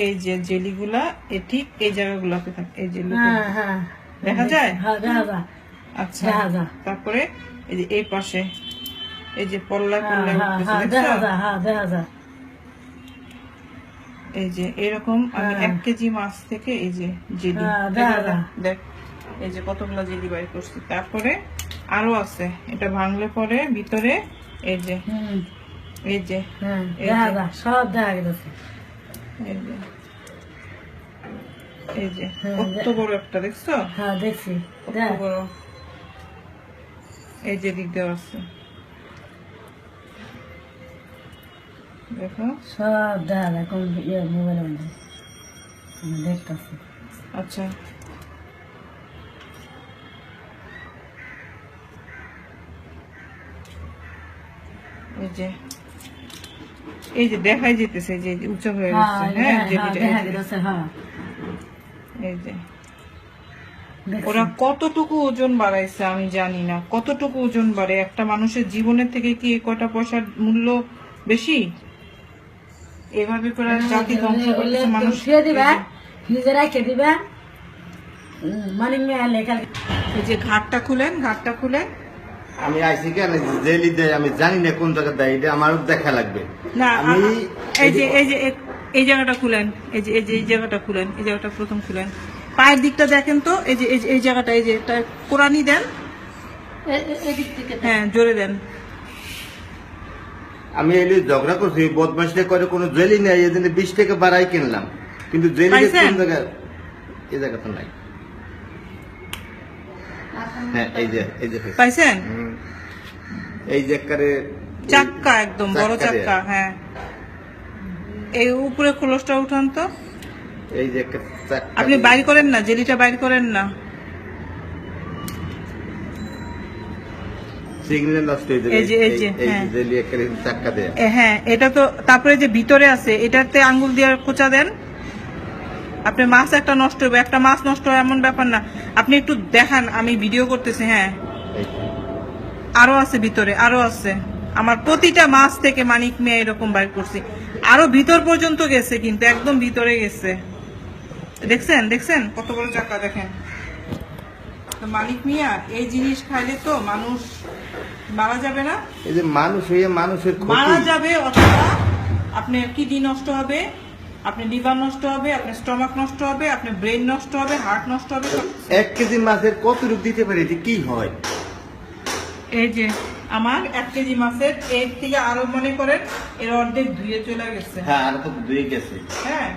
এই যে জেলিগুলা ঠিক এই জায়গাগুলোতে থাকে, এই যে দেখা যায়। আচ্ছা, তারপরে এই যে এই পাশে এই যে পল্লায় পল্লায় এই যে এরকম আমি 1 কেজি মাছ থেকে এই যে জেলি দেখ, এই যে কতগুলা জেলি বাইর করছি। তারপরে আরো আছে, এটা ভাঙলে পরে ভিতরে এই যে সব দেখা গেছে। এই যে কত বড় একটা, দেখছো? হ্যাঁ দেখছি, কত বড়। এই যে দিক দেওয়া আছে, দেখো সব দেখা যায় কোন মোবাইলের মধ্যে দেখতেছি। আচ্ছা, এই যে দেখাই যেতেছে যে উঁচু হয়ে গেছে। হ্যাঁ, এই যে ওরা কতটুকু ওজন বাড়াইছে আমি জানি না, কতটুকু ওজন বাড়ে। একটা মানুষের জীবনের থেকে কি কয়টা পয়সার মূল্য বেশি? এভাবে করে জাতি ধ্বংস করতেছে মানুষ। নিজেরাই খেয়ে দিবে। মানে এই যে ঘাটটা খুলেন, ঘাটটা খুলে আমি আইসি কেন জেলি দেয় আমি জানি না কোন জায়গা দেয়, এটা আমার দেখা লাগবে না। আমি এই জায়গাটা খুলেন, এই জায়গাটা খুলেন, এই জায়গাটা প্রথম খুলেন। পায়ের দিকটা দেখেন তো, এই জায়গাটা, এই যে কোরআনি দেন, হ্যাঁ জোরে দেন। আমি এলি ঝগড়া করছি বদমাসটা করে কোনো জেলি নেই, এই জন্য 20 টাকা বাড়াই কিনলাম, কিন্তু জেলি কোন জায়গা, এই জায়গা তো নাই। হ্যাঁ এই যে পাইছেন, এই যে চাক্কা, একদম বড় চাক্কা। হ্যাঁ, এই উপরে খোলসটা উঠান তো। এই যে আপনি বাইর করেন না, জেলিটা বাইর করেন না। সিগন্যাল নষ্ট হয়ে যাবে। এই যে জেলি একটা চাক্কা দেয়। হ্যাঁ, এটা তো। তারপরে যে ভিতরে আছে এটাতে আঙ্গুল দিয়ে খোঁচা দেন। আপনি মাছ একটা নষ্ট হবে, একটা মাছ নষ্ট হয় এমন ব্যাপার না। আপনি একটু দেখান, আমি ভিডিও করতেছি। হ্যাঁ, আরো আছে ভিতরে, আরো আছে। আমার প্রতিটা মাছ থেকে মানিক মিয়া এরকম বাইর করছি, আরো ভিতর পর্যন্ত গেছে, কিন্তু একদম ভিতরে গেছে। দেখছেন কত বড় চাকা, দেখেন। তো মানিক মিয়া এই জিনিস খাইলে তো মানুষ মারা যাবে না? এই যে মানুষ হয়ে মানুষের মারা যাবে, অথবা আপনার কিডনি নষ্ট হবে, আপনার লিভার নষ্ট হবে, আপনার স্টমাক নষ্ট হবে, আপনার ব্রেন নষ্ট হবে, হার্ট নষ্ট হবে। 1 কেজি মাছের কত রূপ দিতে পারে, এটা কি হয়? এই যে আমার 1 কেজি মাছের এর থেকে আরো মনে করেন এর অর্ধেক ধুয়ে চলে গেছে। হ্যাঁ, আর তো ধুয়ে গেছে। হ্যাঁ,